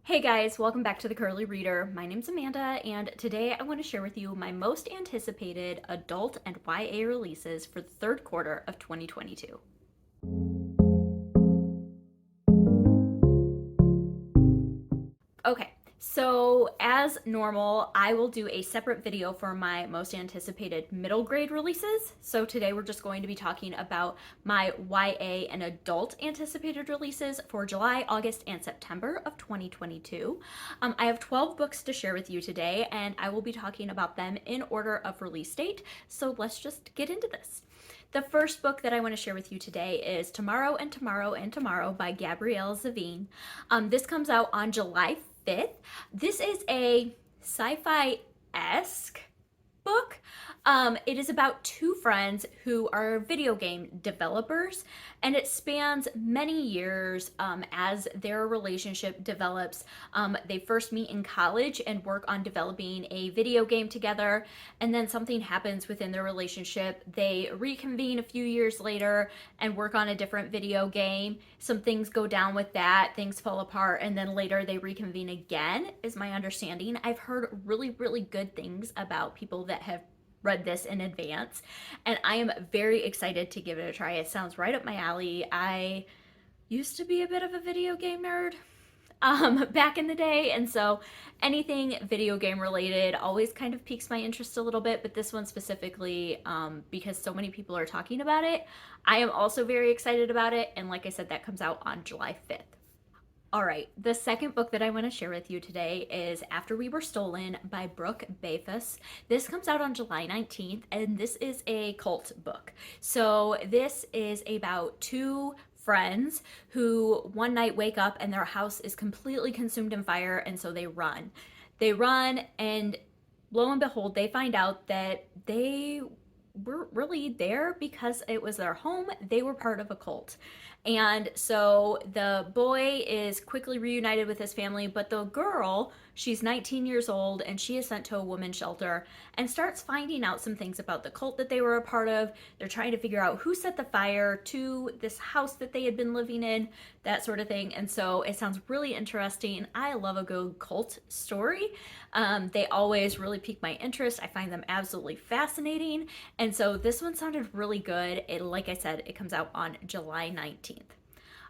Hey guys, welcome back to the Curly Reader. My name's Amanda, and today I want to share with you my most anticipated adult and YA releases for the third quarter of 2022. Okay, so as normal, I will do a separate video for my most anticipated middle grade releases. So today we're just going to be talking about my YA and adult anticipated releases for July, August, and September of 2022. I have 12 books to share with you today, and I will be talking about them in order of release date. So let's just get into this. The first book that I want to share with you today is Tomorrow and Tomorrow and Tomorrow by Gabrielle Zavine. This comes out on July 5th. This is a sci-fi-esque book. It is about two friends who are video game developers, and it spans many years as their relationship develops. They first meet in college and work on developing a video game together, and then something happens within their relationship. They reconvene a few years later and work on a different video game. Some things go down with that, things fall apart, and then later they reconvene again, is my understanding. I've heard really, really good things about people that have read this in advance, and I am very excited to give it a try. It sounds right up my alley. I used to be a bit of a video game nerd back in the day, and so anything video game related always kind of piques my interest a little bit, but this one specifically, because so many people are talking about it, I am also very excited about it, and like I said, that comes out on July 5th. All right, the second book that I want to share with you today is After We Were Stolen by Brooke Bayfus. This comes out on July 19th, and this is a cult book. So this is about two friends who one night wake up and their house is completely consumed in fire, and so they run. They run, and lo and behold, they find out that they weren't really there because it was their home. They were part of a cult. And so the boy is quickly reunited with his family, but the girl, she's 19 years old and she is sent to a women's shelter and starts finding out some things about the cult that they were a part of. They're trying to figure out who set the fire to this house that they had been living in, that sort of thing. And so it sounds really interesting. I love a good cult story. They always really pique my interest. I find them absolutely fascinating. And so this one sounded really good. Like I said, it comes out on July 19th.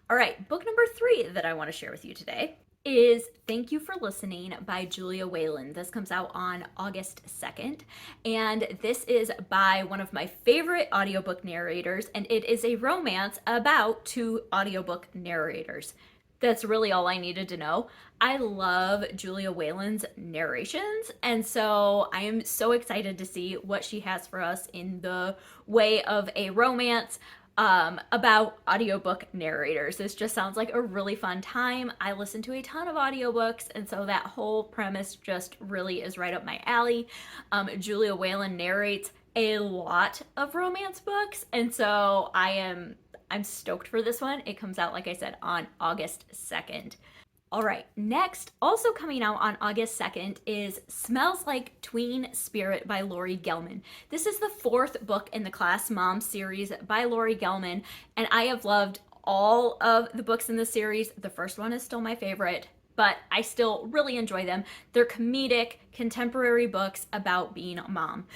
All right, book number 3 that I want to share with you today is Thank You for Listening by Julia Whelan. This comes out on August 2nd, and this is by one of my favorite audiobook narrators, and it is a romance about two audiobook narrators. That's really all I needed to know. I love Julia Whelan's narrations, and so I am so excited to see what she has for us in the way of a romance about audiobook narrators. This just sounds like a really fun time. I listen to a ton of audiobooks, and so that whole premise just really is right up my alley. Julia Whelan narrates a lot of romance books, and so I'm stoked for this one. It comes out, like I said, on August 2nd. All right, next, also coming out on August 2nd is Smells Like Tween Spirit by Lori Gelman. This is the 4th book in the Class Mom series by Lori Gelman, and I have loved all of the books in the series. The first one is still my favorite, but I still really enjoy them. They're comedic, contemporary books about being a mom.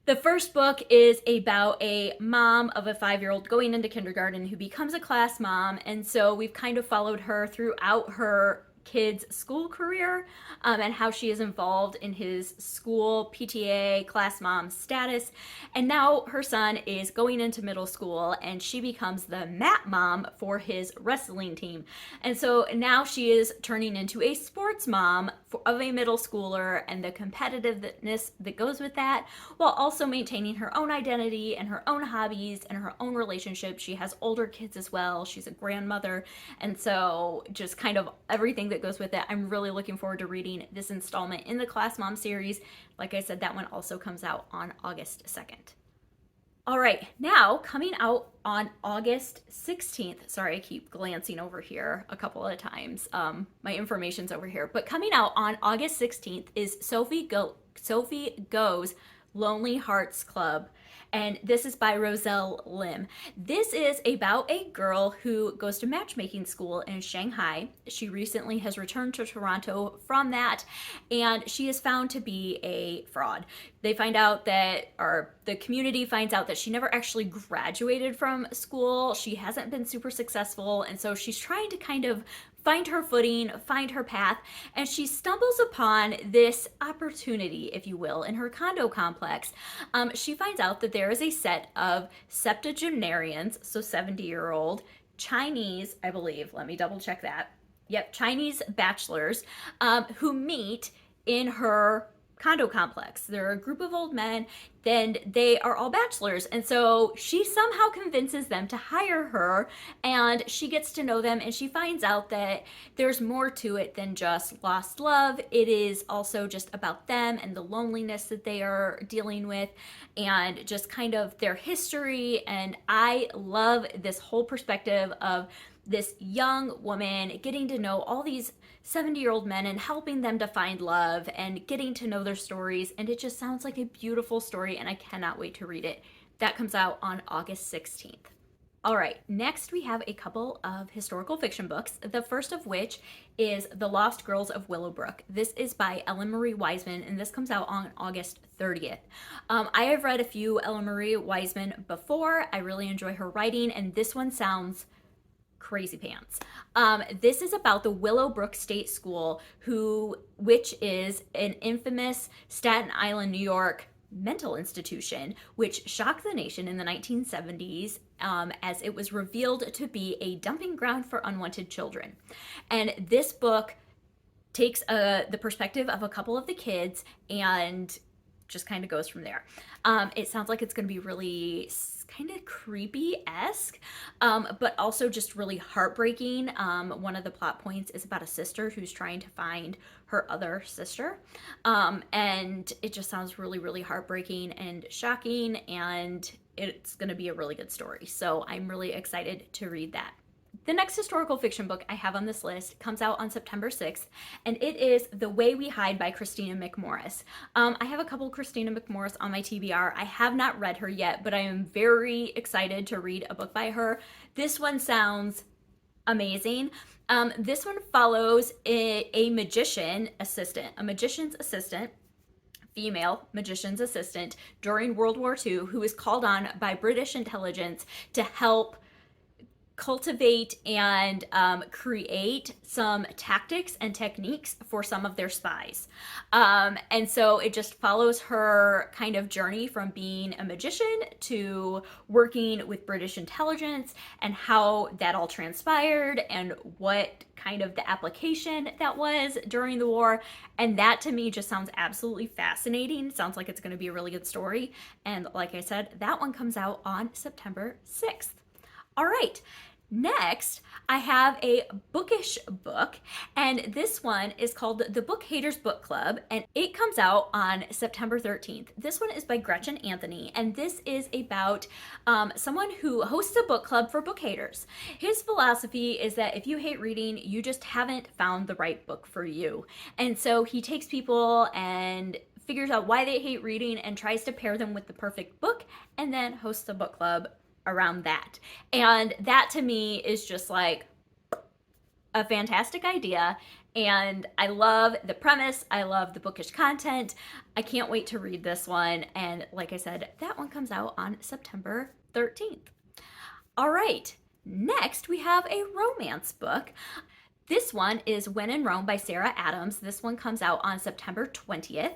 The first book is about a mom of a 5-year-old going into kindergarten who becomes a class mom, and so we've kind of followed her throughout her kid's school career and how she is involved in his school PTA class mom status. And now her son is going into middle school and she becomes the mat mom for his wrestling team. And so now she is turning into a sports mom of a middle schooler and the competitiveness that goes with that, while also maintaining her own identity and her own hobbies and her own relationships. She has older kids as well. She's a grandmother. And so just kind of everything that goes with it. I'm really looking forward to reading this installment in the Class Mom series. Like I said, that one also comes out on August 2nd. All right, now coming out on August 16th. Sorry, I keep glancing over here a couple of times. My information's over here. But coming out on August 16th is Sophie Go's Lonely Hearts Club. and this is by Roselle Lim. This is about a girl who goes to matchmaking school in Shanghai. She recently has returned to Toronto from that, and she is found to be a fraud. They find out that, or the community finds out that she never actually graduated from school. She hasn't been super successful, and so she's trying to kind of find her footing, find her path, and she stumbles upon this opportunity, if you will, in her condo complex. She finds out that there is a set of septuagenarians, so 70-year-old Chinese, I believe, let me double check that. Yep, Chinese bachelors who meet in her condo complex. They're a group of old men, then they are all bachelors, and so she somehow convinces them to hire her, and she gets to know them, and she finds out that there's more to it than just lost love. It is also just about them and the loneliness that they are dealing with, and just kind of their history. And I love this whole perspective of this young woman getting to know all these 70-year-old men and helping them to find love and getting to know their stories. And it just sounds like a beautiful story, and I cannot wait to read it. That comes out on August 16th. All right, next we have a couple of historical fiction books, the first of which is The Lost Girls of Willowbrook. This is by Ellen Marie Wiseman, and this comes out on August 30th. I have read a few Ellen Marie Wiseman before. I really enjoy her writing, and this one sounds crazy pants. This is about the Willowbrook State School, which is an infamous Staten Island, New York mental institution, which shocked the nation in the 1970s as it was revealed to be a dumping ground for unwanted children. And this book takes the perspective of a couple of the kids and just kind of goes from there. It sounds like it's going to be really kind of creepy-esque, but also just really heartbreaking. One of the plot points is about a sister who's trying to find her other sister, and it just sounds really, really heartbreaking and shocking, and it's going to be a really good story. So I'm really excited to read that. The next historical fiction book I have on this list comes out on September 6th, and it is The Way We Hide by Christina McMorris. I have a couple Christina McMorris on my TBR. I have not read her yet, but I am very excited to read a book by her. This one sounds amazing. This one follows a magician's assistant, female magician's assistant during World War II, who is called on by British intelligence to help cultivate and create some tactics and techniques for some of their spies. And so it just follows her kind of journey from being a magician to working with British intelligence, and how that all transpired and what kind of the application that was during the war. And that to me just sounds absolutely fascinating. Sounds like it's going to be a really good story. And like I said, that one comes out on September 6th. All right, next I have a bookish book, and this one is called The Book Haters Book Club, and it comes out on September 13th. This one is by Gretchen Anthony, and this is about someone who hosts a book club for book haters. His philosophy is that if you hate reading, you just haven't found the right book for you. And so he takes people and figures out why they hate reading and tries to pair them with the perfect book, and then hosts a book club around that. And that to me is just like a fantastic idea, and I love the premise. I love the bookish content. I can't wait to read this one, and like I said, that one comes out on September 13th. All right, next we have a romance book. This one is When in Rome by Sarah Adams. This one comes out on September 20th.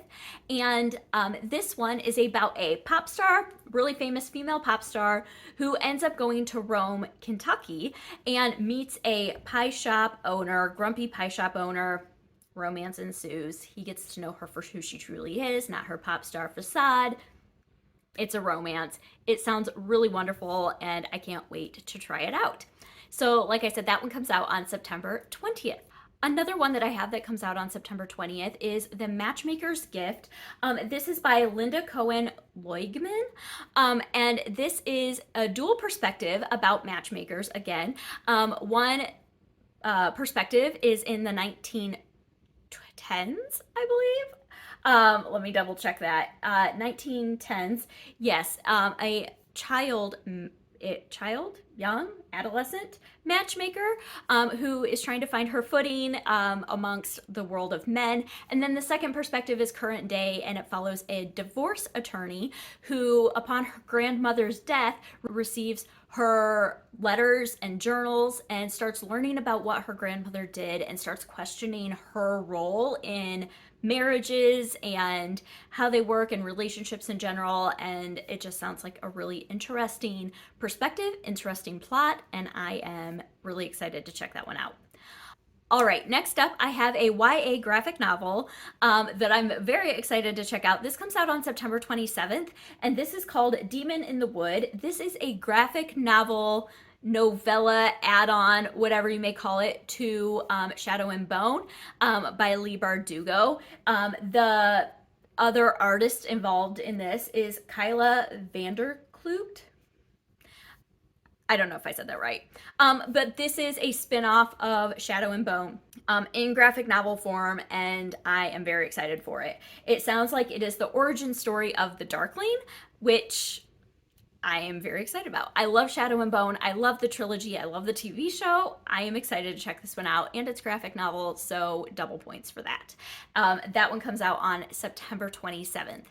And this one is about a pop star, really famous female pop star, who ends up going to Rome, Kentucky, and meets a pie shop owner, grumpy pie shop owner. Romance ensues. He gets to know her for who she truly is, not her pop star facade. It's a romance. It sounds really wonderful, and I can't wait to try it out. So like I said, that one comes out on September 20th. Another one that I have that comes out on September 20th is The Matchmakers Gift. This is by Linda Cohen Loigman, and this is a dual perspective about matchmakers again. One perspective is in the 1910s, I believe. Let me double check that. 1910s. Yes, a young, adolescent matchmaker who is trying to find her footing amongst the world of men. And then the second perspective is current day, and it follows a divorce attorney who, upon her grandmother's death, receives her letters and journals and starts learning about what her grandmother did and starts questioning her role in marriages and how they work and relationships in general. And it just sounds like a really interesting perspective, interesting plot, and I am really excited to check that one out. All right, next up, I have a YA graphic novel that I'm very excited to check out. This comes out on September 27th, and this is called Demon in the Wood. This is a graphic novel novella add-on, whatever you may call it, to Shadow and Bone by Leigh Bardugo. The other artist involved in this is Kyla Vanderkloot. I don't know if I said that right. But this is a spin-off of Shadow and Bone in graphic novel form, and I am very excited for it. It sounds like it is the origin story of the Darkling, which I am very excited about. I love Shadow and Bone. I love the trilogy. I love the TV show. I am excited to check this one out, and it's graphic novel, so double points for that. That one comes out on September 27th.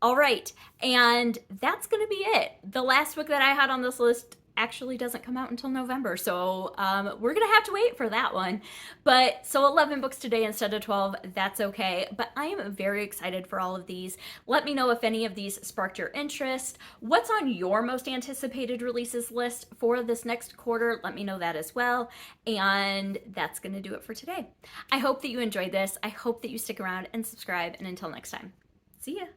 All right, and that's going to be it. The last book that I had on this list actually doesn't come out until November, so we're gonna have to wait for that one. But so 11 books today instead of 12, that's okay. But I am very excited for all of these. Let me know if any of these sparked your interest. What's on your most anticipated releases list for this next quarter? Let me know that as well. And that's gonna do it for today. I hope that you enjoyed this. I hope that you stick around and subscribe, and until next time, see ya.